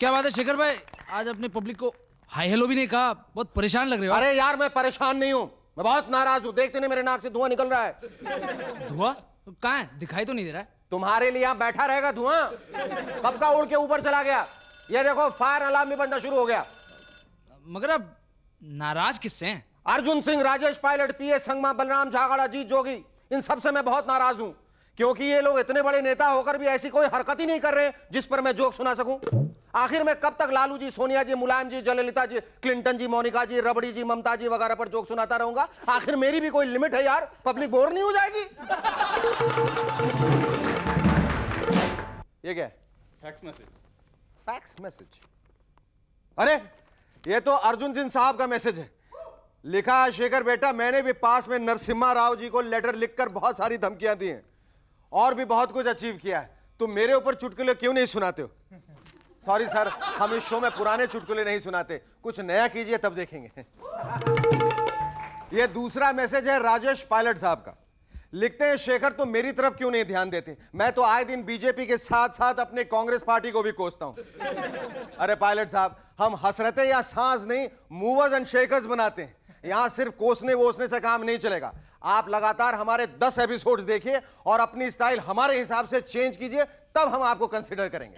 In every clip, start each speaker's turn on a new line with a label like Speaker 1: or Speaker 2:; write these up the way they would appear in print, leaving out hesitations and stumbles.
Speaker 1: क्या बात है शेखर भाई, आज अपने पब्लिक को हाय हेलो भी नहीं कहा, बहुत परेशान लग रहे हो।
Speaker 2: अरे यार मैं परेशान नहीं हूँ, मैं बहुत नाराज हूँ। देखते नहीं मेरे नाक से धुआं निकल रहा है।
Speaker 1: धुआं कहाँ है, दिखाई तो नहीं दे रहा है।
Speaker 2: तुम्हारे लिए यहाँ बैठा रहेगा धुआं, कब का उड़ के ऊपर चला गया। ये देखो फायर अलार्म भी बजना शुरू हो गया।
Speaker 1: मगर अब नाराज किससे हैं?
Speaker 2: अर्जुन सिंह, राजेश पायलट, पीएस संगमा, बलराम झागड़ा, अजीत जोगी, इन सबसे मैं बहुत नाराज हूं, क्योंकि ये लोग इतने बड़े नेता होकर भी ऐसी कोई हरकत ही नहीं कर रहे जिस पर मैं जोक सुना सकूं। आखिर में कब तक लालू जी, सोनिया जी, मुलायम जी, जयललिता जी, क्लिंटन जी, मोनिका जी, रबड़ी जी, ममता जी वगैरह पर जोक सुनाता रहूंगा? आखिर मेरी भी कोई लिमिट है यार, पब्लिक बोर नहीं हो जाएगी? ये क्या है?
Speaker 3: Fax message.
Speaker 2: Fax message? अरे ये तो अर्जुन सिंह साहब का मैसेज है। लिखा है, शेखर बेटा, मैंने भी पास में नरसिम्हा राव जी को लेटर लिखकर बहुत सारी धमकियां दी हैं और भी बहुत कुछ अचीव किया है। तुम मेरे ऊपर चुटकुले क्यों नहीं सुनाते हो? सॉरी सर, हम इस शो में पुराने चुटकुले नहीं सुनाते, कुछ नया कीजिए तब देखेंगे। यह दूसरा मैसेज है राजेश पायलट साहब का। लिखते हैं, शेखर तुम मेरी तरफ क्यों नहीं ध्यान देते? मैं तो आए दिन बीजेपी के साथ साथ अपने कांग्रेस पार्टी को भी कोसता हूं। अरे पायलट साहब, हम हसरते या सांस नहीं, मूवर्स एंड शेकर्स बनाते हैं। यहां सिर्फ कोसने वोसने से काम नहीं चलेगा। आप लगातार हमारे 10 एपिसोड्स देखिए और अपनी स्टाइल हमारे हिसाब से चेंज कीजिए, तब हम आपको कंसिडर करेंगे।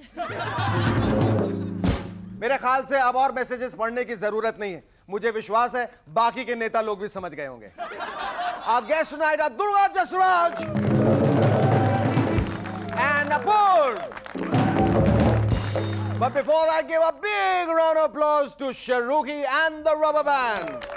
Speaker 2: मेरे ख्याल से अब और मैसेजेस पढ़ने की जरूरत नहीं है। मुझे विश्वास है बाकी के नेता लोग भी समझ गए होंगे। Our guest tonight are Durga Jasraj and Apur. But before that, give a big round of applause to Shahrukhi and the Rubber Band.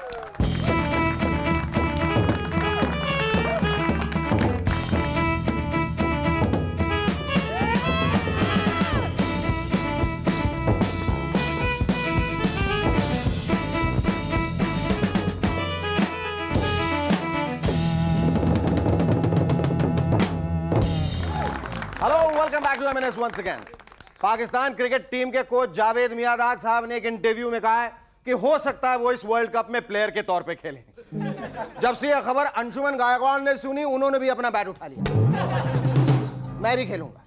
Speaker 2: Welcome back to MNS once again. Pakistan cricket team के coach Javed Miandad sahab ने एक interview में कहा है कि हो सकता है वो इस वर्ल्ड कप में प्लेयर के तौर पे खेलें। जब से यह खबर अंशुमन गायकवाड़ ने सुनी, उन्होंने भी अपना बैट उठा लिया, मैं भी खेलूंगा।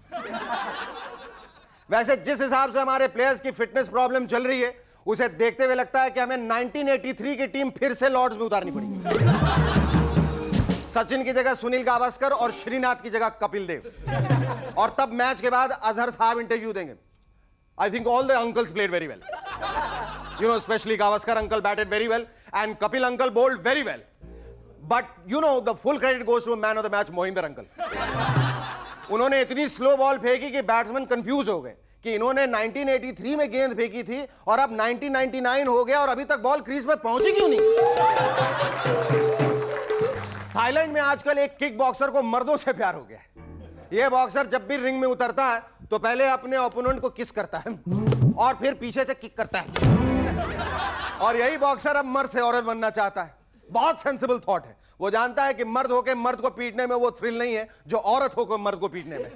Speaker 2: वैसे जिस हिसाब से हमारे प्लेयर्स की फिटनेस प्रॉब्लम चल रही है, उसे देखते हुए लगता है कि हमें 1983 की टीम फिर से लॉर्ड्स में उतारनी पड़ेगी। सचिन की जगह सुनील गावस्कर और श्रीनाथ की जगह कपिल देव, और तब मैच के बाद अजहर साहब इंटरव्यू देंगे। I think all the uncles played very well, you know, specially Gavaskar uncle batted very well and Kapil uncle bowled very well, but you know the full credit goes to man of the match Mohinder uncle. उन्होंने इतनी slow ball फेंकी कि batsman confuse हो गए कि इन्होंने 1983 में गेंद फेंकी थी और अब 1999 हो गया और अभी तक बॉल क्रीज में पहुंची क्यों नहीं। थाईलैंड में आजकल एक किक बॉक्सर को मर्दों से प्यार हो गया है। यह बॉक्सर जब भी रिंग में उतरता है तो पहले अपने ओपोनेंट को किस करता है और फिर पीछे से किक करता है। और यही बॉक्सर अब मर्द से औरत बनना चाहता है। बहुत सेंसिबल थॉट है। वो जानता है कि मर्द होकर मर्द को पीटने में वो थ्रिल नहीं है जो औरत होकर मर्द को पीटने में।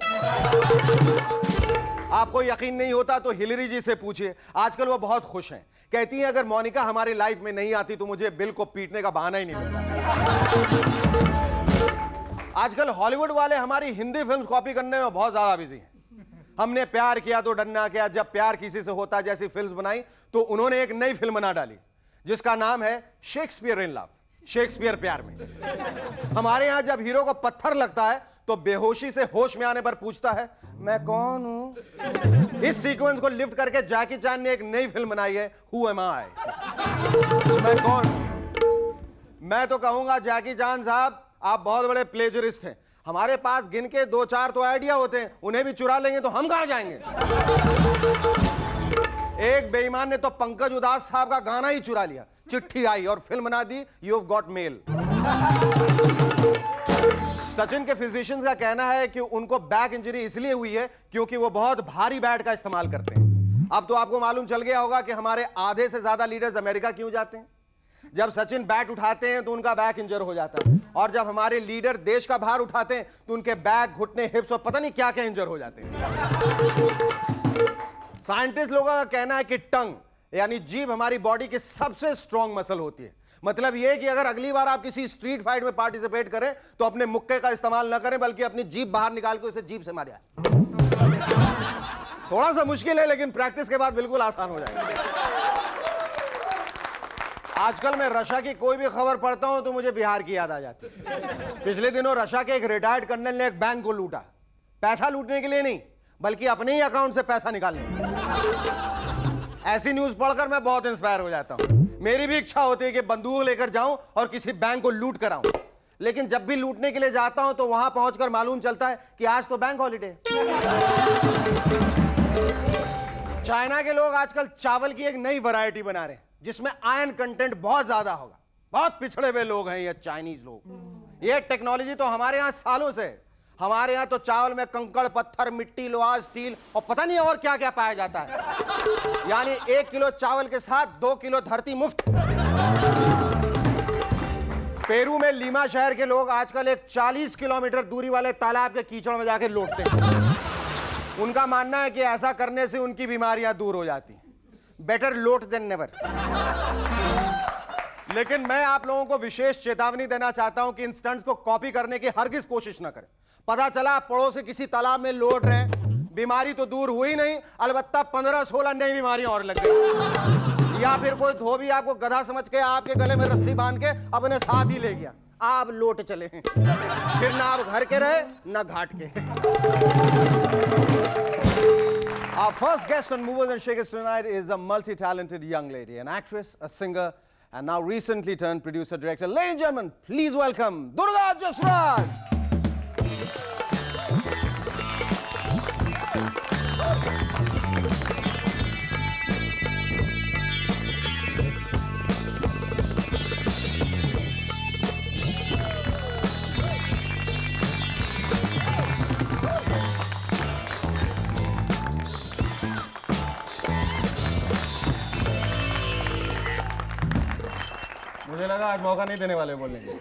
Speaker 2: आपको यकीन नहीं होता तो हिलरी जी से पूछिए, आजकल वो बहुत खुश हैं। कहती हैं, अगर मोनिका हमारी लाइफ में नहीं आती तो मुझे बिल को पीटने का बहाना ही नहीं मिलता। आजकल हॉलीवुड वाले हमारी हिंदी फिल्म्स कॉपी करने में बहुत ज्यादा बिजी हैं। हमने प्यार किया तो डरना क्या, जब प्यार किसी से होता जैसी फिल्म्स बनाई तो उन्होंने एक नई फिल्म बना डाली जिसका नाम है शेक्सपियर इन लव, शेक्सपियर प्यार में। हमारे यहां जब हीरो को पत्थर लगता है तो बेहोशी से होश में आने पर पूछता है, मैं कौन हूं। इस सीक्वेंस को लिफ्ट करके जैकी चैन ने एक नई फिल्म बनाई है, हु एम आई, मैं कौन हूं। मैं तो कहूंगा जैकी चैन साहब, आप बहुत बड़े प्लेजरिस्ट हैं। हमारे पास गिन के 2-4 तो आइडिया होते हैं, उन्हें भी चुरा लेंगे तो हम कहां जाएंगे। एक बेईमान ने तो पंकज उदास साहब का गाना ही चुरा लिया। चिट्ठी आई और फिल्म बना दी, you have got mail. Sachin के फिजिशियंस का कहना है कि उनको बैक इंजरी इसलिए हुई है क्योंकि वो बहुत भारी बैट का इस्तेमाल करते हैं। अब तो आपको मालूम चल गया होगा कि हमारे आधे से ज्यादा लीडर्स अमेरिका क्यों जाते हैं। जब सचिन बैट उठाते हैं तो उनका बैक इंजर हो जाता है, और जब हमारे लीडर देश का भार उठाते हैं तो उनके बैक, घुटने, हिप्स और पता नहीं क्या क्या इंजर हो जाते हैं। साइंटिस्ट लोगों का कहना है कि टंग यानी जीभ हमारी बॉडी की सबसे स्ट्रॉन्ग मसल होती है। मतलब यह कि अगर अगली बार आप किसी स्ट्रीट फाइट में पार्टिसिपेट करें तो अपने मुक्के का इस्तेमाल न करें, बल्कि अपनी जीभ बाहर निकाल के उसे जीभ से मारिए। थोड़ा सा मुश्किल है लेकिन प्रैक्टिस के बाद बिल्कुल आसान हो जाएगा। आजकल मैं रशिया की कोई भी खबर पढ़ता हूं तो मुझे बिहार की याद आ जाती है। पिछले दिनों रशिया के एक रिटायर्ड कर्नल ने एक बैंक को लूटा, पैसा लूटने के लिए नहीं बल्कि अपने ही अकाउंट से पैसा निकालने के लिए। ऐसी न्यूज पढ़कर मैं बहुत इंस्पायर हो जाता हूं। मेरी भी इच्छा होती है कि बंदूक लेकर जाऊं और किसी बैंक को लूट कर आऊं, लेकिन जब भी लूटने के लिए जाता हूं तो वहां पहुंचकर मालूम चलता है कि आज तो बैंक हॉलिडे। चाइना के लोग आजकल चावल की एक नई वैरायटी बना रहे हैं जिसमें आयरन कंटेंट बहुत ज्यादा होगा। बहुत पिछड़े हुए लोग हैं ये चाइनीज लोग। ये टेक्नोलॉजी तो हमारे यहां सालों से है। हमारे यहां तो चावल में कंकड़, पत्थर, मिट्टी, लोहा, स्टील और पता नहीं और क्या क्या पाया जाता है। यानी 1 किलो चावल के साथ 2 किलो धरती मुफ्त। पेरू में लीमा शहर के लोग आजकल एक 40 किलोमीटर दूरी वाले तालाब के कीचड़ में जाकर लौटते हैं। उनका मानना है कि ऐसा करने से उनकी बीमारियां दूर हो जाती। बेटर लोट देन नेवर। लेकिन मैं आप लोगों को विशेष चेतावनी देना चाहता हूं कि इन स्टंट्स को कॉपी करने की हरगिज कोशिश न करें। पता चला आप पड़ोस से किसी तालाब में लौट रहे हैं, बीमारी तो दूर हुई नहीं, अलबत्ता 15-16 नई बीमारियां और लग गई। या फिर कोई धोबी आपको गधा समझ के आपके गले में रस्सी बांध के अपने साथ ही ले गया, आप लौट चले हैं। फिर ना आप घर के रहे ना घाट के। Our first guest on Movers and Shakers tonight is a multi-talented young lady, an actress, a singer, and now recently turned producer-director. Ladies and gentlemen, please welcome Durga Jasraj. मुझे लगा आज मौका नहीं देने वाले बोलने के।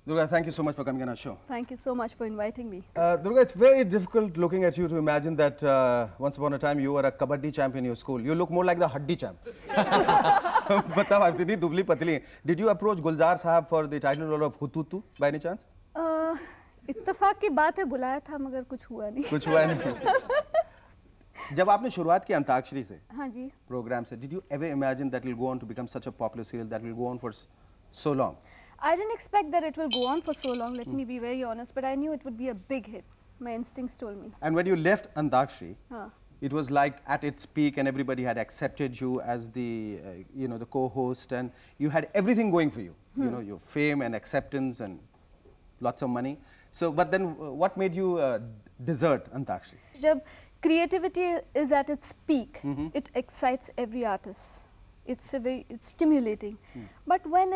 Speaker 2: Durga, thank you so much for coming on our show.
Speaker 3: Thank you so much for inviting me.
Speaker 2: Durga, it's very difficult looking at you to imagine that once upon a time you were a kabaddi champ in your school. You look more like the haddi champ. बताओ आप इतनी दुबली पतली। Did you approach Gulzar Sahab for the title role of Hututu by any chance?
Speaker 3: इत्तेफाक की बात है, बुलाया था मगर कुछ हुआ नहीं।
Speaker 2: कुछ हुआ नहीं। जब आपने शुरुआत की अंताक्षरी से,
Speaker 3: हाँ जी,
Speaker 2: प्रोग्राम से, did you ever imagine that it will go on to become such a popular serial that will go on for so long?
Speaker 3: I didn't expect that it will go on for so long. Let me be very honest, but I knew it would be a big hit. My instincts told me.
Speaker 2: And when you left Antakshari,
Speaker 3: हाँ.
Speaker 2: it was like at its peak, and everybody had accepted you as the, the co-host, and you had everything going for you. You know, your fame and acceptance and lots of money. So, but then, what made you desert Antakshari?
Speaker 3: जब creativity is at its peak, it excites every artist. It's stimulating. But when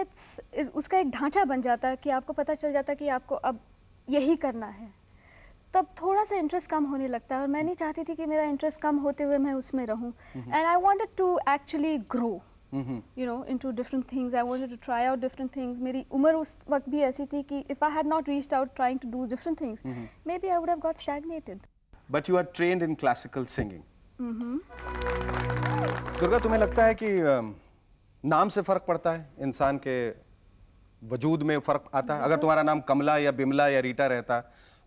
Speaker 3: उसका एक ढांचा बन जाता है कि आपको पता चल जाता है कि आपको अब यही करना है, तब थोड़ा सा इंटरेस्ट कम होने लगता है। और मैं नहीं चाहती थी कि मेरा इंटरेस्ट कम होते हुए मैं उसमें रहूं. And I wanted to actually grow, you know, into different things. I wanted to try out different things. मेरी उम्र उस वक्त भी ऐसी थी कि if I had not reached out trying to do different things, maybe I would have got stagnated.
Speaker 2: But you are trained in classical singing. Durga, तुम्हें लगता है कि नाम से फर्क पड़ता है, इंसान के वजूद में फर्क आता है? अगर तुम्हारा नाम कमला या बिमला या रीटा रहता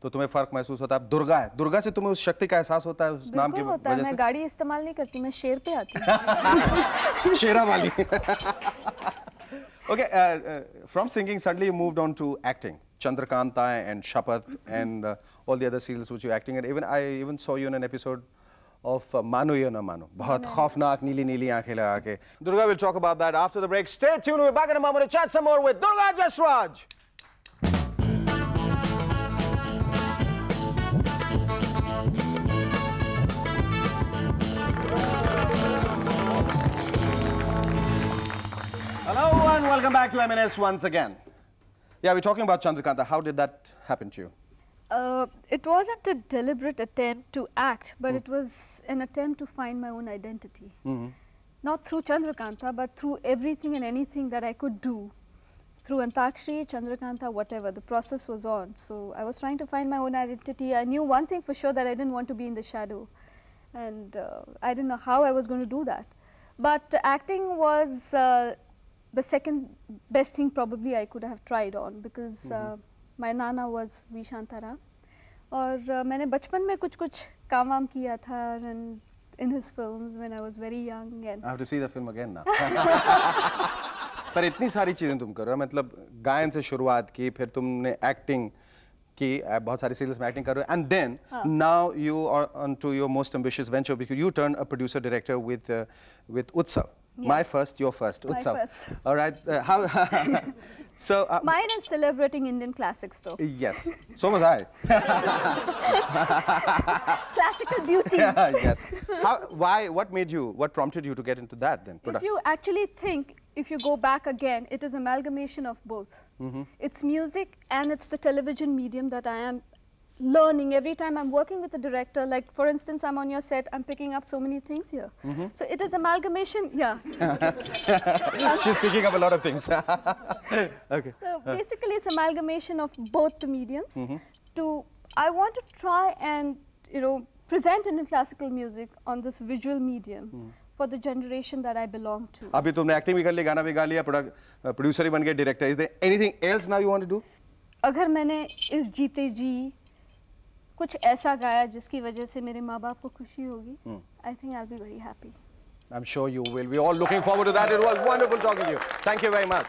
Speaker 2: तो तुम्हें फर्क महसूस होता है? दुर्गा है, दुर्गा से तुम्हें उस शक्ति का एहसास होता है, उस नाम की वजह से?
Speaker 3: मैं गाड़ी इस्तेमाल नहीं करती, मैं शेर पे आती हूँ।
Speaker 2: शेरा वाली। Okay, from singing suddenly you moved on to acting. Chandrakanta and Shapath and all the other serials which you're acting in. Even I even saw you in an episode of Mano Ya Na Mano. बहुत खौफनाक नीली नीली आंखें लगा के. Durga will talk about that after the break. Stay tuned. We're back in a moment to chat some more with Durga Jasraj. Hello and welcome back to M&S once again. Yeah, we're talking about Chandrakanta. How did that happen to you?
Speaker 3: It wasn't a deliberate attempt to act, but it was an attempt to find my own identity. Not through Chandrakanta, but through everything and anything that I could do. Through Antakshari, Chandrakanta, whatever, the process was on. So I was trying to find my own identity. I knew one thing for sure, that I didn't want to be in the shadow. And I didn't know how I was going to do that. But acting was the second best thing probably I could have tried on, because my Nana was V. Shantara. और मैंने बचपन में कुछ काम वाम किया था and in his films when I was very young and
Speaker 2: I have to see the film again now. पर इतनी सारी चीजें तुम कर रहे हो, मतलब गायन से शुरुआत की, फिर तुमने एक्टिंग की, बहुत सारी सीरियल्स में एक्टिंग कर रहे हो, and then now you are onto your most ambitious venture because you turn a producer director with Utsav.
Speaker 3: Yeah.
Speaker 2: My first, your first,
Speaker 3: My
Speaker 2: Utsav.
Speaker 3: first.
Speaker 2: All right. How? So.
Speaker 3: mine is celebrating Indian classics though.
Speaker 2: Yes. So was I.
Speaker 3: Classical beauties.
Speaker 2: Yes. How? Why? What made you? What prompted you to get into that then?
Speaker 3: If you actually think, if you go back again, it is amalgamation of both. It's music and it's the television medium that I am learning every time I'm working with a director. Like for instance, I'm on your set, I'm picking up so many things here. So it is amalgamation, yeah.
Speaker 2: She's picking up a lot of things. Okay.
Speaker 3: So basically it's amalgamation of both the mediums. I want to try and, present Indian classical music on this visual medium for the generation that I belong to.
Speaker 2: अभी तुमने acting भी कर ली, गाना भी गा लिया, producer ही बन गए, director. Is there anything else now you want to do?
Speaker 3: अगर मैंने इस जीते जी कुछ ऐसा गाया जिसकी वजह से मेरे माँ बाप को खुशी होगी, I think I'll be very happy.
Speaker 2: I'm sure you will. We're all looking forward to that. It was wonderful talking to you. Thank you very much.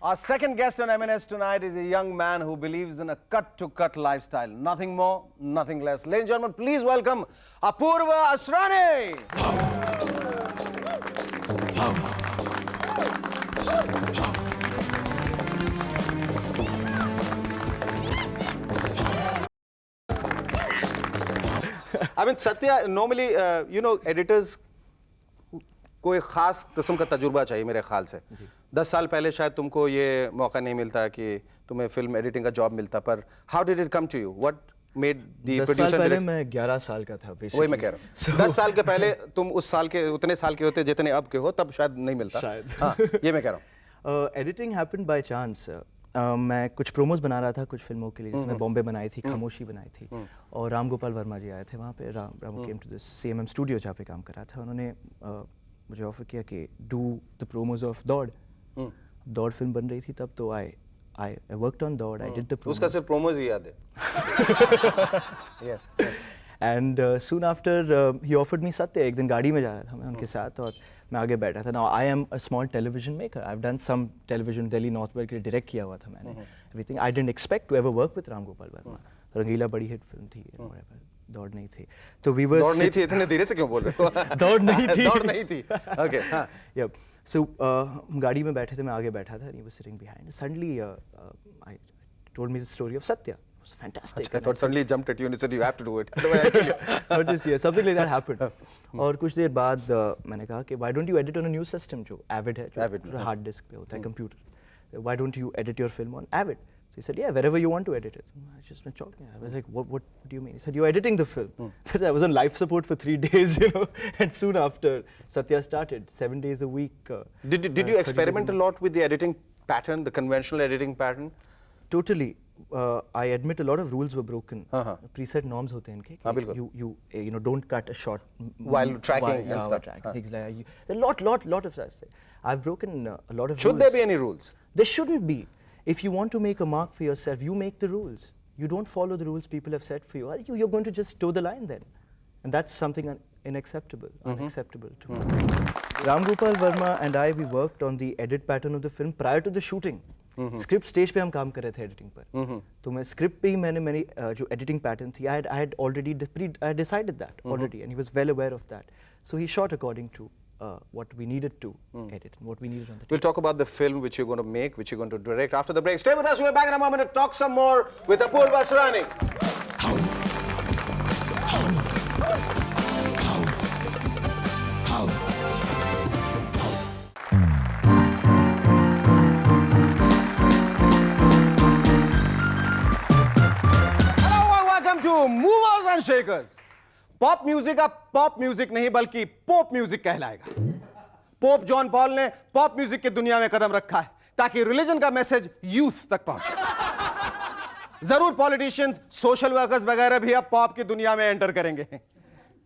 Speaker 2: Our second guest on M&S tonight is a young man who believes in a cut-to-cut lifestyle. Nothing more, nothing less. Ladies and gentlemen, please welcome Apurva Asrani. I mean, Satya, normally, editors को एक खास किस्म का तजुर्बा चाहिए मेरे ख्याल से. 10 साल पहले शायद तुमको ये मौका नहीं मिलता कि तुम्हें फिल्म एडिटिंग का जॉब मिलता, पर how did it come to you? What made the producer?
Speaker 4: पहले मैं 11 साल का था बेसिकली.
Speaker 2: वही मैं कह रहा हूँ. 10 साल के पहले तुम उस साल के उतने साल के होते जितने अब के हो, तब शायद नहीं मिलता. हाँ, ये मैं कह रहा हूँ.
Speaker 4: Editing happened by chance. मैं कुछ प्रोमोज बना रहा था कुछ फिल्मों के लिए, जिसमें बॉम्बे बनाई थी, खामोशी बनाई थी, और राम गोपाल वर्मा जी आए थे वहाँ पे. Ramu came to this CMM studio जहाँ पे काम कर रहा था. उन्होंने मुझे ऑफर किया कि डू द प्रोमोज ऑफ दौड़. दौड़ फिल्म बन रही थी तब, तो I worked on दौड़. I did the promos.
Speaker 2: उसका सिर्फ प्रोमोज ही याद है. Yes.
Speaker 4: And soon after he offered me Satya. एक दिन गाड़ी में जा रहा था मैं उनके साथ और मैं आगे बैठा था. Now I am a small television maker. I've done some television Delhi North Belt के लिए direct किया हुआ था मैंने. Everything. I didn't expect to ever work with Ram Gopal Verma. रंगीला बड़ी हिट फिल्म थी, दौड़ नहीं थी. तो we were.
Speaker 2: दौड़ नहीं थी, इतने धीरे से क्यों बोल रहे हो?
Speaker 4: दौड़ नहीं थी.
Speaker 2: दौड़ नहीं थी. Okay. हाँ.
Speaker 4: Yep. So गाड़ी में बैठे थे, मैं आगे बैठा था. He was sitting behind. Suddenly I told me the story of Satya. It was fantastic.
Speaker 2: I thought suddenly jumped at you and said you have to do it. Otherwise I kill you.
Speaker 4: Not just here. Something like that happened. और कुछ देर बाद मैंने कहा कि why don't you edit on a new system जो Avid है, जो hard disk पे होता है, computer. Why don't you edit your film on Avid? So he said, yeah, wherever you want to edit it. I just been talking. I was like, what do you mean? He said, you're editing the film. I was on life support for 3 days, and soon after Satya started, 7 days a week.
Speaker 2: Did you experiment a lot with the editing pattern, the conventional editing pattern?
Speaker 4: Totally. I admit a lot of rules were broken. Preset norms hote hain inke. You don't cut a shot
Speaker 2: while tracking and stuff.
Speaker 4: Things like that. A lot of such things. I've broken a lot of rules.
Speaker 2: Should there be any rules?
Speaker 4: There shouldn't be. If you want to make a mark for yourself, you make the rules. You don't follow the rules people have set for you. You're going to just toe the line then. And that's something unacceptable to me. Ram Gopal Verma and I, we worked on the edit pattern of the film prior to the shooting. Script stage पे हम काम कर रहे थे editing पर. तो मैं script पे ही मैंने मेरी जो एडिटिंग पैटर्न थी, I had already decided that already, and he was well aware of that. So he shot according to what we needed to edit and what we needed on the tape.
Speaker 2: We'll talk about the film which you're going to make, which you're going to direct after the break. Stay with us. We're back in a moment to talk some more with Apurva Asrani. Movers and shakers. Pop music अब pop music नहीं बल्कि pop music कहलाएगा. Pope John Paul ने pop music की दुनिया में कदम रखा है ताकि रिलीजन का मैसेज यूथ तक पहुंचे. जरूर पॉलिटिशियंस, सोशल वर्कर्स वगैरह भी अब पॉप की दुनिया में एंटर करेंगे.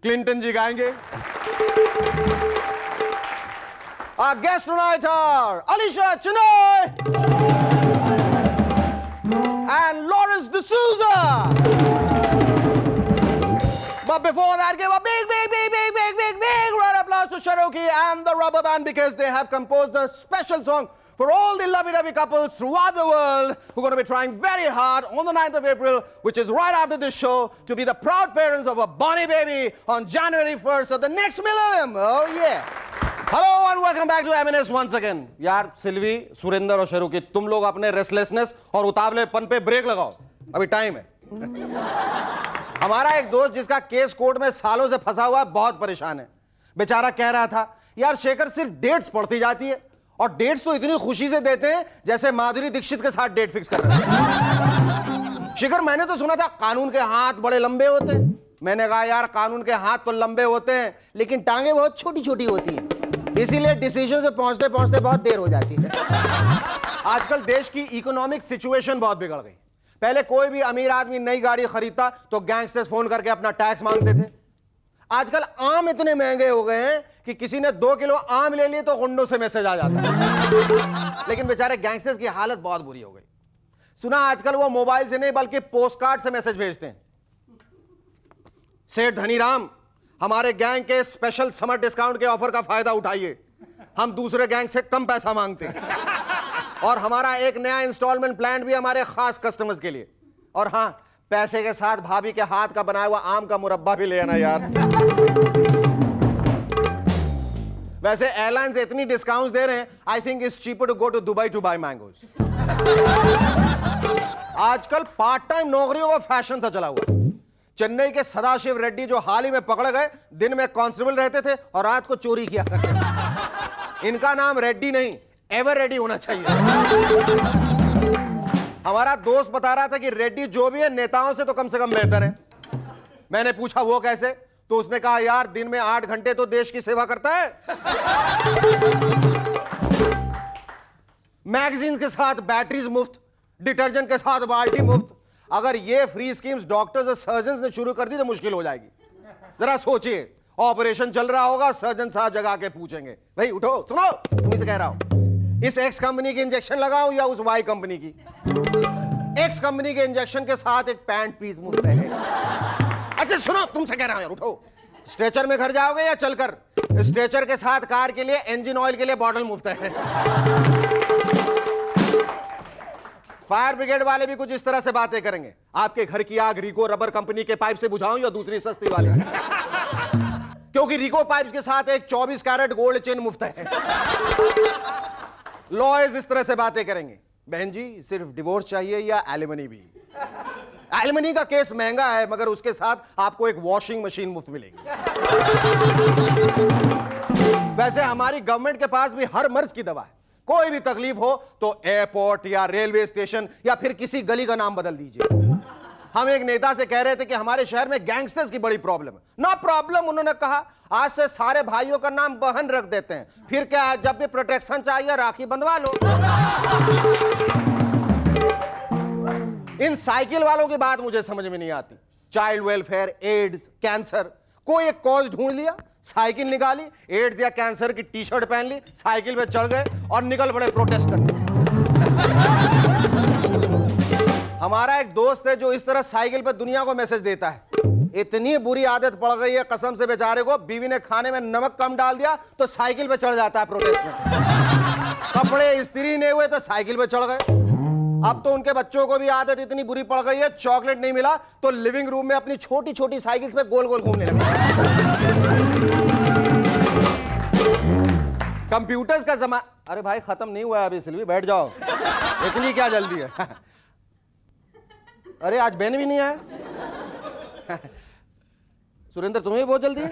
Speaker 2: क्लिंटन जी गाएंगे. Our guests tonight are Alisha Chinoy, and Lawrence D'Souza. But before that, give a big round of applause to Cherokee and the Rubber Band because they have composed a special song for all the lovey-dovey couples throughout the world who are going to be trying very hard on the 9th of April, which is right after this show, to be the proud parents of a bunny baby on January 1st of the next millennium. Oh yeah. Hello and welcome back to M&S once again. यार सिल्वी, सुरेंद्र और शेरू की तुम लोग अपने restlessness और उतावलेपन पे break लगाओ. अभी टाइम है. हमारा एक दोस्त जिसका केस कोर्ट में सालों से फंसा हुआ है बहुत परेशान है. बेचारा कह रहा था यार शेखर सिर्फ डेट्स पढ़ती जाती है और डेट्स तो इतनी खुशी से देते हैं जैसे माधुरी दीक्षित के साथ डेट फिक्स कर रहे हैं. शेखर मैंने तो सुना था कानून के हाथ बड़े लंबे होते हैं. मैंने कहा यार कानून के हाथ तो लंबे होते हैं लेकिन टांगे बहुत छोटी छोटी होती हैं, इसीलिए डिसीजन से पहुंचते पहुंचते बहुत देर हो जाती है. आजकल देश की इकोनॉमिक सिचुएशन बहुत बिगड़ गई. पहले कोई भी अमीर आदमी नई गाड़ी खरीदता तो गैंगस्टर्स फोन करके अपना टैक्स मांगते थे. आजकल आम इतने महंगे हो गए हैं कि किसी ने 2 किलो आम ले लिए तो गुंडों से मैसेज आ जाता है. लेकिन बेचारे गैंगस्टर्स की हालत बहुत बुरी हो गई. सुना आजकल वो मोबाइल से नहीं बल्कि पोस्ट कार्ड से मैसेज भेजते हैं. सेठ धनीराम, हमारे गैंग के स्पेशल समर डिस्काउंट के ऑफर का फायदा उठाइए. हम दूसरे गैंग से कम पैसा मांगते हैं और हमारा एक नया इंस्टॉलमेंट प्लान भी हमारे खास कस्टमर्स के लिए. और हां, पैसे के साथ भाभी के हाथ का बनाया हुआ आम का मुरब्बा भी ले आना यार. वैसे एयरलाइंस इतनी डिस्काउंट दे रहे हैं, I think it's cheaper to go to Dubai to buy mangoes. आजकल पार्ट टाइम नौकरियों का फैशन सा चला हुआ. चेन्नई के सदाशिव रेड्डी जो हाल ही में पकड़े गए, दिन में कांस्टेबल रहते थे और रात को चोरी किया करते थे. इनका नाम रेड्डी नहीं एवर रेडी होना चाहिए. हमारा दोस्त बता रहा था कि रेड्डी जो भी है नेताओं से तो कम से कम बेहतर है. मैंने पूछा वो कैसे, तो उसने कहा यार दिन में 8 घंटे तो देश की सेवा करता है. मैगजीन्स के साथ बैटरीज मुफ्त, डिटर्जेंट के साथ बाल्टी मुफ्त. अगर ये फ्री स्कीम्स डॉक्टर्स और सर्जन्स ने शुरू कर दी तो मुश्किल हो जाएगी. जरा सोचिए, ऑपरेशन चल रहा होगा, सर्जन साहब जगा के पूछेंगे भाई उठो, सुनो तुम्ही से कह रहा हूं, इस एक्स कंपनी की इंजेक्शन लगाऊं या उस वाई कंपनी की. एक्स कंपनी के इंजेक्शन के साथ एक पैंट पीस मुफ्त है. अच्छा सुनो, तुमसे कह रहा हूं यार उठो. स्ट्रेचर में घर जाओगे या चलकर? स्ट्रेचर के साथ कार के लिए इंजन ऑयल के लिए बॉटल मुफ्त है. फायर ब्रिगेड वाले भी कुछ इस तरह से बातें करेंगे. आपके घर की आग रिको रबर कंपनी के पाइप से बुझाऊं या दूसरी सस्ती वाली से? क्योंकि रिको पाइप्स के साथ एक 24 कैरेट गोल्ड चेन मुफ्त है. लॉयर्स इस तरह से बातें करेंगे, बहन जी सिर्फ डिवोर्स चाहिए या एलिमनी भी? एलिमनी का केस महंगा है मगर उसके साथ आपको एक वॉशिंग मशीन मुफ्त मिलेगी. वैसे हमारी गवर्नमेंट के पास भी हर मर्ज की दवा है. कोई भी तकलीफ हो तो एयरपोर्ट या रेलवे स्टेशन या फिर किसी गली का नाम बदल दीजिए. हम एक नेता से कह रहे थे कि हमारे शहर में गैंगस्टर्स की बड़ी प्रॉब्लम है. नो प्रॉब्लम, उन्होंने कहा आज से सारे भाइयों का नाम बहन रख देते हैं. फिर क्या है, जब भी प्रोटेक्शन चाहिए राखी बंधवा लो. इन साइकिल वालों की बात मुझे समझ में नहीं आती. चाइल्ड वेलफेयर, एड्स, कैंसर, कोई एक कॉज ढूंढ लिया, साइकिल निकाली, एड्स या कैंसर की टी शर्ट पहन ली, साइकिल पे चढ़ गए और निकल पड़े प्रोटेस्ट करने. हमारा एक दोस्त है जो इस तरह साइकिल पे दुनिया को मैसेज देता है. इतनी बुरी आदत पड़ गई है कसम से बेचारे को, बीवी ने खाने में नमक कम डाल दिया तो साइकिल पे चढ़ जाता है प्रोटेस्ट में. कपड़े इस्त्री नहीं हुए तो साइकिल पे चढ़ गए. अब तो उनके बच्चों को भी आदत इतनी बुरी पड़ गई है, चॉकलेट नहीं मिला तो लिविंग रूम में अपनी छोटी छोटी साइकिल पे गोल गोल घूमने लगे. कंप्यूटर्स का जमाना. अरे भाई खत्म नहीं हुआ है अभी सिल्वी, बैठ जाओ, इतनी क्या जल्दी है. अरे आज बहन भी नहीं आया. सुरेंद्र तुम्हें भी बहुत जल्दी है.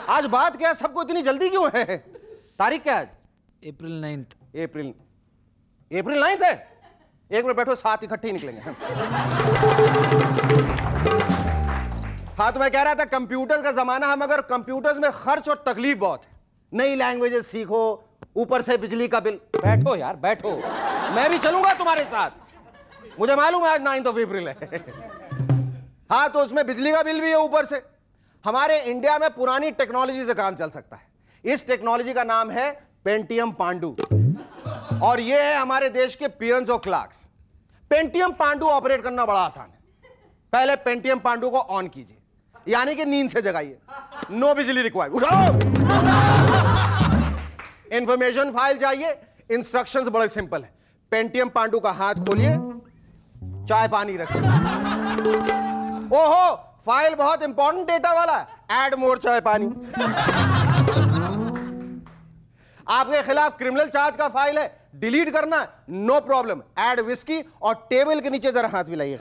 Speaker 2: आज बात क्या है, सबको इतनी जल्दी क्यों है? तारीख क्या है?
Speaker 1: अप्रैल 9th.
Speaker 2: अप्रैल 9th है. एक मिनट बैठो, 7 इकट्ठे ही निकलेंगे. हाँ तो मैं कह रहा था कंप्यूटर्स का जमाना है मगर कंप्यूटर्स में खर्च और तकलीफ बहुत है. नई लैंग्वेजेस सीखो, ऊपर से बिजली का बिल. बैठो यार बैठो, मैं भी चलूंगा तुम्हारे साथ. मुझे मालूम है आज 9th अप्रैल है. हाँ तो उसमें बिजली का बिल भी है ऊपर से. हमारे इंडिया में पुरानी टेक्नोलॉजी से काम चल सकता है. इस टेक्नोलॉजी का नाम है पेंटियम पांडु और ये है हमारे देश के पियंस और क्लार्क्स. पेंटियम पांडु ऑपरेट करना बड़ा आसान है। पहले पेंटियम पांडु को ऑन कीजिए, यानी कि नींद से जगाइए, नो बिजली रिक्वायर्ड, उठाओ। इंफॉर्मेशन फाइल चाहिए, इंस्ट्रक्शंस बड़े सिंपल है। पेंटियम पांडु का हाथ खोलिए, चाय पानी रखिए। ओहो, फाइल बहुत इंपॉर्टेंट डेटा वाला है, ऐड मोर चाय पानी। आपके खिलाफ क्रिमिनल चार्ज का फाइल है, डिलीट करना है, नो प्रॉब्लम, ऐड विस्की और टेबल के नीचे जरा हाथ मिलाइए।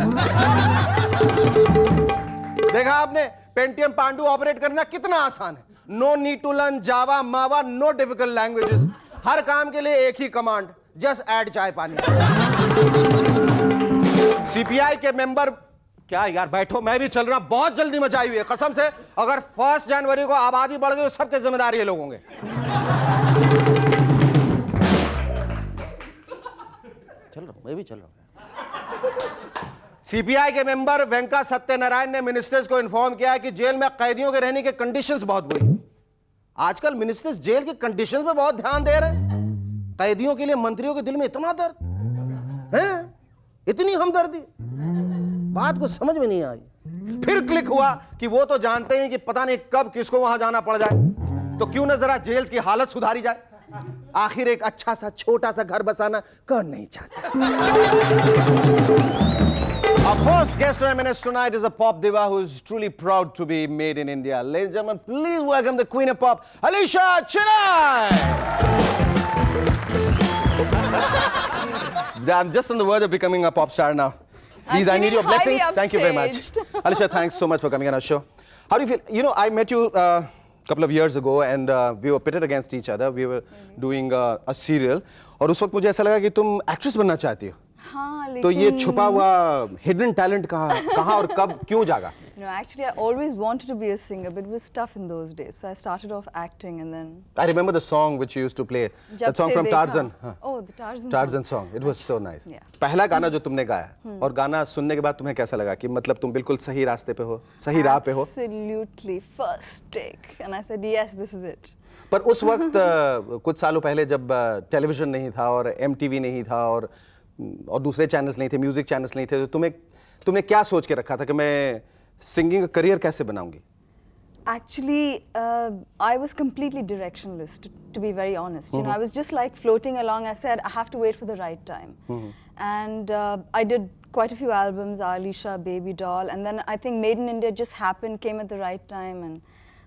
Speaker 2: देखा आपने, पेंटियम पांडु ऑपरेट करना कितना आसान है। No need to learn Java मावा, नो डिफिकल्ट लैंग्वेजेस, हर काम के लिए एक ही कमांड, जस्ट ऐड चाय पानी। सीपीआई के मेंबर, क्या यार बैठो, मैं भी चल रहा, बहुत जल्दी मचाई हुई है कसम से। अगर 1 जनवरी को आबादी बढ़ गई तो सबके जिम्मेदार ये लोग होंगे। चल रहा हूं, मैं भी चल रहा हूं। सीपीआई के मेंबर वेंका सत्यनारायण ने मिनिस्टर्स को इन्फॉर्म किया है कि जेल में कैदियों के रहने के कंडीशंस बहुत बुरी। आजकल मिनिस्टर्स जेल के कंडीशंस पे बहुत ध्यान दे रहे हैं। कैदियों के लिए मंत्रियों के दिल में इतना दर्द है, इतनी हमदर्दी, बात को समझ में नहीं आई। फिर क्लिक हुआ कि वो तो जानते हैं कि पता नहीं कब किसको वहां जाना पड़ जाए, तो क्यों ना जरा जेल की हालत सुधारी जाए। आखिर एक अच्छा सा छोटा सा घर बसाना कौन नहीं चाहता। Our first guest on M&S tonight is a pop diva who is truly proud to be made in India. Ladies and gentlemen, please welcome the queen of pop, Alisha Chennai. I'm just on the verge of becoming a pop star now. Please, I need your blessings. Thank you very much. Alisha, thanks so much for coming on our show. How do you feel? You know, I met you a couple of years ago and we were pitted against each other. We were doing a serial. और उस वक्त मुझे ऐसा लगा कि तुम actress बनना चाहती हो।
Speaker 5: हाँ, लेकिन
Speaker 2: तो ये छुपा हुआ हिडन टैलेंट कहाँ और कब क्यों जागा?
Speaker 5: No, actually, I always wanted to be a singer, but it was tough in those days. So I started off acting, and then.
Speaker 2: I remember the song which you used to play.
Speaker 5: Jab
Speaker 2: That song
Speaker 5: se
Speaker 2: from
Speaker 5: dekha.
Speaker 2: Tarzan. हाँ.
Speaker 5: Oh, the Tarzan.
Speaker 2: Tarzan song. It was so nice.
Speaker 5: Yeah.
Speaker 2: पहला गाना जो तुमने गाया और गाना सुनने के बाद तुम्हें कैसा लगा कि मतलब तुम बिल्कुल सही रास्ते पे हो, सही राह पे हो?
Speaker 5: Absolutely, first take, and I said yes, this is it.
Speaker 2: पर उस वक्त कुछ सालों पहले जब टेलीविजन नहीं था और MTV नहीं था और दूसरे चैनल्स नहीं थे, म्यूजिक चैनल्स नहीं थे, तो तुमने क्या सोच के रखा था कि मैं सिंगिंग का करियर कैसे बनाऊंगी?
Speaker 5: Actually, I was completely directionless, to be very honest. You know, I was just like floating along. I said, I have to wait for the right time. And I did quite a few albums, Alisha, Baby Doll, and then I think Made in India just happened, came at the right time, and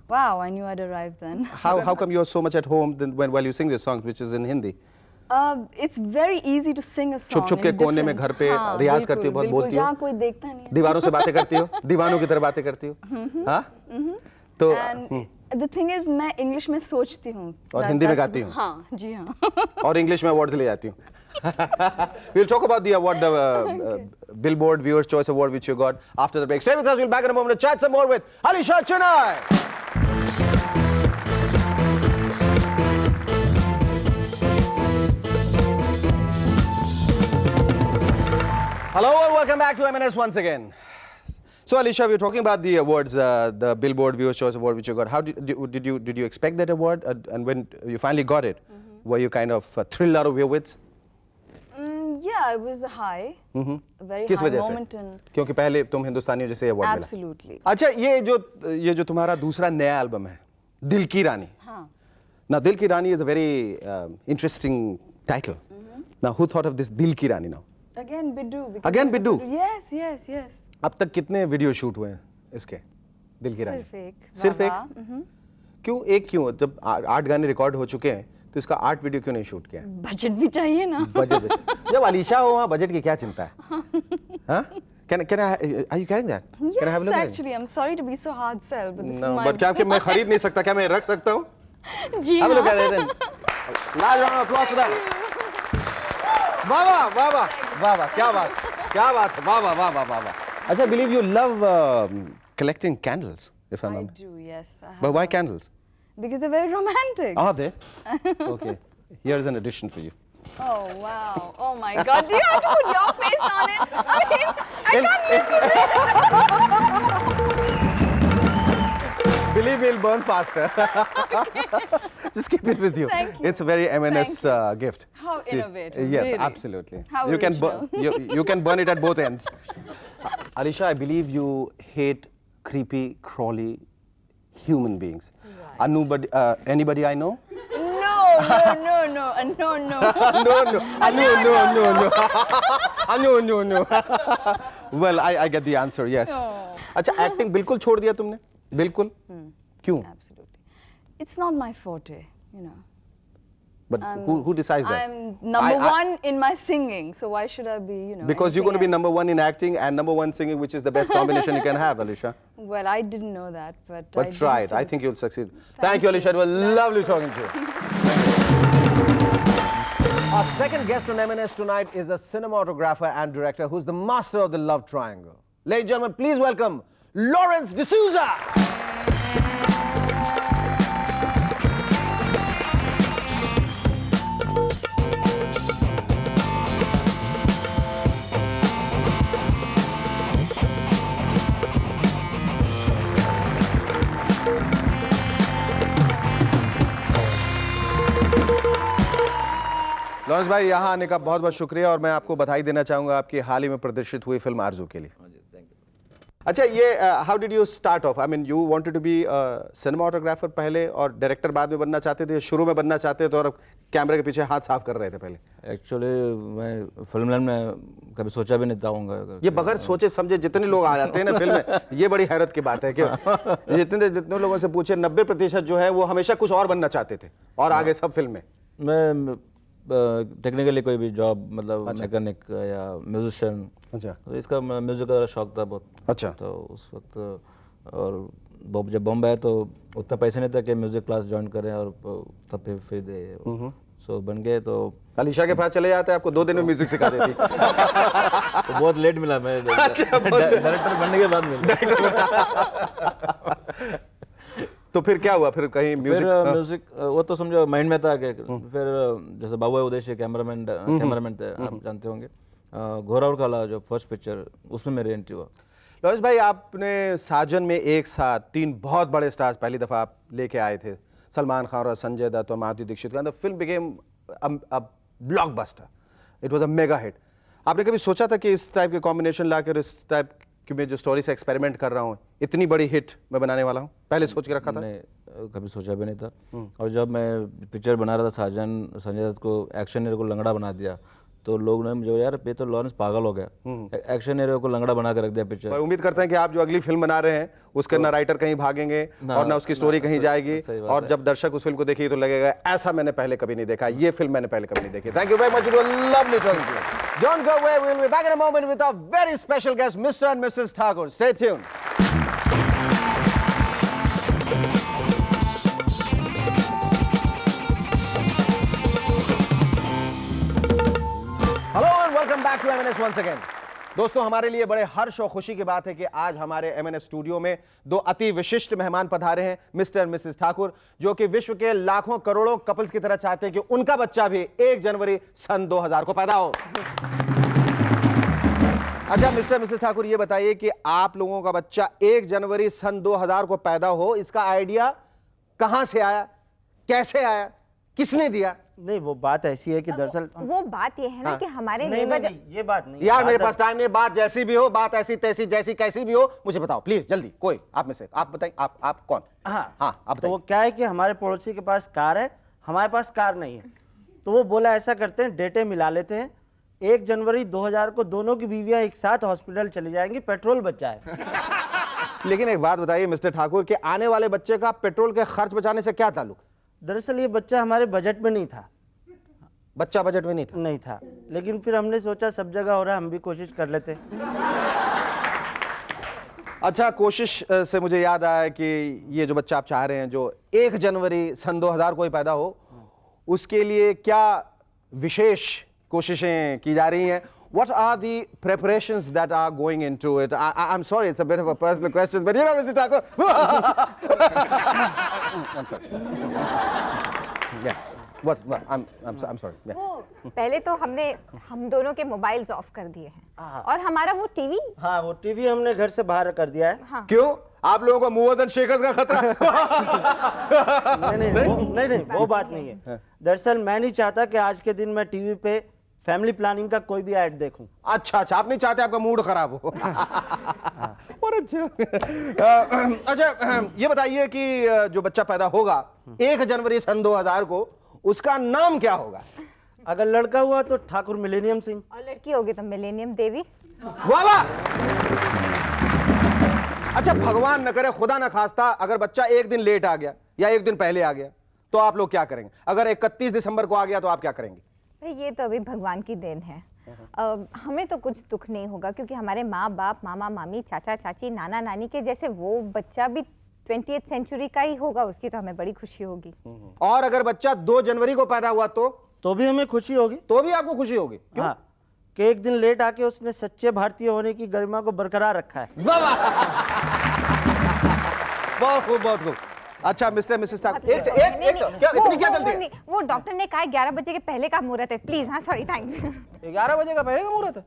Speaker 5: wow, I knew I'd arrive then.
Speaker 2: How come you're so much at home while you sing these songs, which is in Hindi?
Speaker 5: It's very easy to sing a song.
Speaker 2: छुप-छुप के कोने में घर पे रियाज करती हो, बहुत बोलती हो,
Speaker 5: जहाँ कोई देखता नहीं है।
Speaker 2: दीवारों से बातें करती हो, दीवानों की तरह बातें करती हो, हाँ? तो
Speaker 5: And the thing is, मैं इंग्लिश में सोचती हूँ
Speaker 2: और हिंदी में गाती हूँ,
Speaker 5: हाँ जी हाँ
Speaker 2: और इंग्लिश में अवार्ड्स ले जाती हूँ। We'll talk about the award, the Billboard Viewers' Choice Award which you got after the break. Stay with us. We'll be back in a moment to chat some more with Alisha Chennai. Hello and welcome back to M&S once again. So Alisha, we were talking about the awards, the Billboard Viewers' Choice Award which you got. How did you expect that award? And when you finally got it, were you kind of thrilled out of your wits?
Speaker 5: Yeah, it was a high, a very
Speaker 2: किस
Speaker 5: high
Speaker 2: वजह
Speaker 5: moment
Speaker 2: से?
Speaker 5: in.
Speaker 2: क्योंकि पहले तुम हिंदुस्तानियों जैसे award मिला।
Speaker 5: Absolutely.
Speaker 2: अच्छा, ये जो तुम्हारा दूसरा नया एल्बम है, दिल की रानी।
Speaker 5: हाँ.
Speaker 2: Now, Dil Ki Rani is a very interesting title. Now, who thought of this Dil Ki Rani now?
Speaker 5: Again, Biddu. because
Speaker 2: Again,
Speaker 5: of the
Speaker 2: Biddu?
Speaker 5: Yes, yes, yes.
Speaker 2: अब तक कितने वीडियो शूट हुए हैं इसके दिल की रानी?
Speaker 5: सिर्फ एक.
Speaker 2: सिर्फ एक?
Speaker 5: वाह,
Speaker 2: क्यों एक क्यों? जब 8 गाने रिकॉर्ड हो चुके हैं तो इसका 8 वीडियो क्यों नहीं शूट किया?
Speaker 5: बजट भी चाहिए ना.
Speaker 2: बजट जब अलीशा हो वहाँ बजट की क्या चिंता है? हाँ? Can I, are you carrying that? Can I have a
Speaker 5: Yes,
Speaker 2: look at it?
Speaker 5: actually, I'm sorry to be so hard sell, but this is
Speaker 2: No,
Speaker 5: my.
Speaker 2: but क्या मैं खरीद नहीं सकता? क्या मैं रख सकता हूँ?
Speaker 5: जी
Speaker 2: Have a look
Speaker 5: हाँ.
Speaker 2: at it then. Large round of applause for that. वाह वाह वाह वाह वाह वाह क्या बात है वाह वाह वाह वाह वाह वाह. अच्छा, I believe you love collecting candles, if I
Speaker 5: I
Speaker 2: remember.
Speaker 5: do, yes. I have
Speaker 2: But why
Speaker 5: a-
Speaker 2: candles?
Speaker 5: Because they're very romantic.
Speaker 2: Are they? Okay. Here's an addition for you.
Speaker 5: Oh wow! Oh my God! Do you have to put your face on it? I mean, I can't live with this.
Speaker 2: believe me, it'll burn faster. Just keep it with you.
Speaker 5: Thank you.
Speaker 2: It's a very M&S gift.
Speaker 5: How
Speaker 2: See,
Speaker 5: innovative,
Speaker 2: Yes,
Speaker 5: really.
Speaker 2: absolutely.
Speaker 5: How
Speaker 2: you can
Speaker 5: original.
Speaker 2: you can burn it at both ends. Alisha, I believe you hate creepy, crawly human beings. Anybody I know?
Speaker 5: No, no, no, no, no.
Speaker 2: No. Well, I get the answer. Yes. अच्छा, acting बिल्कुल छोड़ दिया तुमने? बिल्कुल? क्यों?
Speaker 5: Absolutely. It's not my forte, you know.
Speaker 2: But who decides that?
Speaker 5: I'm number one in my singing, so why should I be, you know?
Speaker 2: Because you're going to be
Speaker 5: anything
Speaker 2: number one in acting and number one singing, which is the best combination you can have, Alisha.
Speaker 5: else? Well, I didn't know that, but I
Speaker 2: But
Speaker 5: did
Speaker 2: try it.
Speaker 5: for
Speaker 2: I
Speaker 5: the-
Speaker 2: think you'll succeed. Thank you, Alisha. It was lovely talking to you. Our second guest on M&S tonight is a cinematographer and director who's the master of the love triangle. Ladies and gentlemen, please welcome Lawrence D'Souza. Lawrence भाई, यहाँ आने का बहुत बहुत शुक्रिया और मैं आपको बधाई देना चाहूंगा आपकी हाल ही में प्रदर्शित हुई फिल्म आरजू के लिए। अच्छा, ये how did you start off? I mean, you wanted to be cinematographer पहले और डायरेक्टर बाद में बनना चाहते थे, शुरू में बनना चाहते थे और कैमरे के पीछे हाथ साफ कर रहे थे पहले?
Speaker 6: एक्चुअली मैं फिल्म लाइन में कभी सोचा भी नहीं था
Speaker 2: ये बगैर सोचे समझे जितने लोग आ जाते हैं ना फिल्म में, ये बड़ी हैरत की बात है कि जितने लोगों से पूछे 90% जो है वो हमेशा कुछ और बनना चाहते थे और आगे सब फिल्म में।
Speaker 6: मैं टेक्निकली कोई भी जॉब, मतलब मैकेनिक या म्यूजिशियन,
Speaker 2: अच्छा
Speaker 6: तो इसका म्यूजिक का शौक था बहुत।
Speaker 2: अच्छा।
Speaker 6: तो उस वक्त और जब बॉम्बे आया तो उतना पैसे नहीं था कि म्यूजिक क्लास ज्वाइन करें और तब फिर दे सो बन गए। तो
Speaker 2: अलीशा के पास चले जाते, आपको 2 दिन में म्यूजिक सिखा देती।
Speaker 6: तो बहुत लेट मिला, मैं डायरेक्टर बनने के बाद मिला।
Speaker 2: तो फिर क्या हुआ? फिर कहीं
Speaker 6: फिर
Speaker 2: म्यूजिक
Speaker 6: म्यूजिक वो तो समझो माइंड में था कि फिर जैसे बाबू उदय कैमरामैन थे, आप जानते होंगे, घोरा और काला जो फर्स्ट पिक्चर, उसमें मेरी एंट्री हुआ।
Speaker 2: लॉरेंस भाई, आपने साजन में एक साथ 3 बहुत बड़े स्टार्स पहली दफा आप लेके आए थे, सलमान खान और संजय दत्त और माधुरी दीक्षित का। The film became a blockbuster, it was a mega hit. आपने कभी सोचा था कि इस टाइप के कॉम्बिनेशन लाकर इस टाइप कि मैं जो स्टोरी से एक्सपेरिमेंट कर रहा हूँ, इतनी बड़ी हिट मैं बनाने वाला हूँ? पहले सोच के रखा था?
Speaker 6: मैंने कभी सोचा भी नहीं था। और जब मैं पिक्चर बना रहा था साजन, संजय दत्त को एक्शन हीरो को लंगड़ा बना दिया, तो लोग ने मुझे, यार ये तो लॉरेंस पागल हो गया, एक्शन हीरो को लंगड़ा बना कर रख दिया पिक्चर।
Speaker 2: पर उम्मीद करते हैं कि आप जो अगली फिल्म बना रहे हैं उसके ना राइटर कहीं भागेंगे और ना उसकी स्टोरी कहीं जाएगी, और जब दर्शक उस फिल्म को देखेंगे तो लगेगा ऐसा मैंने पहले कभी नहीं देखा, ये फिल्म मैंने पहले कभी नहीं देखी। Thank you very much, it was lovely talking to you. Don't go away, we'll be back in a moment with our very special guest, Mr. and Mrs. Thakur. Stay tuned. Hello and welcome back to M&S once again. दोस्तों, हमारे लिए बड़े हर्ष और खुशी की बात है कि आज हमारे M&S स्टूडियो में 2 अति विशिष्ट मेहमान पधारे हैं, मिस्टर एंड मिसेस ठाकुर, जो कि विश्व के लाखों करोड़ों कपल्स की तरह चाहते हैं कि उनका बच्चा भी 1 जनवरी सन 2000 को पैदा हो। अच्छा मिस्टर मिसेस ठाकुर, ये बताइए कि आप लोगों का बच्चा 1 जनवरी सन 2000 को पैदा हो, इसका आइडिया कहां से आया, कैसे आया, किसने दिया?
Speaker 7: नहीं, वो बात ऐसी है कि दरअसल
Speaker 8: वो बात ये है ना कि हमारे
Speaker 7: नहीं,
Speaker 8: नेबर
Speaker 7: नहीं, ये बात नहीं
Speaker 2: यार
Speaker 7: बात
Speaker 2: मेरे पास टाइम नहीं, बात जैसी भी हो, बात ऐसी तैसी जैसी कैसी भी हो, मुझे बताओ प्लीज जल्दी। कोई आप में से आप बताइए, आप कौन?
Speaker 7: हाँ
Speaker 2: हाँ आप
Speaker 7: तो वो
Speaker 2: बताइए।
Speaker 7: क्या है कि हमारे पड़ोसी के पास कार है, हमारे पास कार नहीं है, तो वो बोला ऐसा करते हैं, डेटे मिला लेते हैं, 1 जनवरी 2000 को दोनों की बीवियां एक साथ हॉस्पिटल चली जाएंगी, पेट्रोल बच जाए।
Speaker 2: लेकिन एक बात बताइए मिस्टर ठाकुर, कि आने वाले बच्चे का पेट्रोल के खर्च बचाने से क्या ताल्लुक?
Speaker 7: दरअसल ये बच्चा हमारे बजट में नहीं था।
Speaker 2: बच्चा बजट में नहीं था?
Speaker 7: लेकिन फिर हमने सोचा सब जगह हो रहा है, हम भी कोशिश कर लेते।
Speaker 2: अच्छा, कोशिश से मुझे याद आया कि ये जो बच्चा आप चाह रहे हैं, जो 1 जनवरी सन 2000 को ही पैदा हो, उसके लिए क्या विशेष कोशिशें की जा रही हैं? What are the preparations that are going into it? I'm sorry, it's a bit of a personal question, but you know, Mr. Thakur. I'm sorry. Yeah. I'm sorry. Yeah.
Speaker 8: वो पहले तो हम दोनों के मोबाइल्स ऑफ कर दिए हैं और हमारा वो टीवी
Speaker 7: हाँ, वो टीवी हमने घर से बाहर कर दिया है।
Speaker 2: क्यों? आप लोगों को मुवद्दन शेखर्स का खतरा?
Speaker 7: नहीं, वो बात नहीं है। दरअसल मैं नहीं चाहता कि आज के दिन मैं टीवी पे फैमिली प्लानिंग का कोई भी ऐड देखूं।
Speaker 2: अच्छा, आप नहीं चाहते आपका मूड खराब हो? और अच्छा, ये बताइए कि जो बच्चा पैदा होगा 1 जनवरी सन 2000 को, उसका नाम क्या होगा?
Speaker 7: अगर लड़का हुआ तो ठाकुर मिलेनियम सिंह,
Speaker 8: और लड़की होगी तो मिलेनियम देवी।
Speaker 2: वाह वाह! अच्छा, भगवान न करे, खुदा न खास्ता, अगर बच्चा 1 दिन लेट आ गया या 1 दिन पहले आ गया तो आप लोग क्या करेंगे? अगर 31 दिसंबर को आ गया तो आप क्या करेंगे?
Speaker 8: भाई ये तो अभी भगवान की देन है। हमें तो कुछ दुख नहीं होगा क्योंकि हमारे माँ बाप, मामा मामी, चाचा चाची, नाना नानी के जैसे वो बच्चा भी 20th सेंचुरी का ही होगा, उसकी तो हमें बड़ी खुशी होगी।
Speaker 2: और अगर बच्चा 2 जनवरी को पैदा हुआ तो
Speaker 7: भी हमें खुशी होगी।
Speaker 2: तो भी आपको खुशी होगी? क्यों?
Speaker 7: हाँ, कि 1 दिन लेट आके उसने सच्चे भारतीय होने की गरिमा को बरकरार रखा है।
Speaker 2: बहुत खूब, बहुत खूब। अच्छा मिस्टर मिसेस ठाकुर, एक क्या इतनी क्या जल्दी है?
Speaker 8: वो डॉक्टर ने कहा 11 बजे के पहले का मुहूर्त है, प्लीज। हाँ सॉरी, थैंक्स।
Speaker 7: 11 बजे का पहले का मुहूर्त है?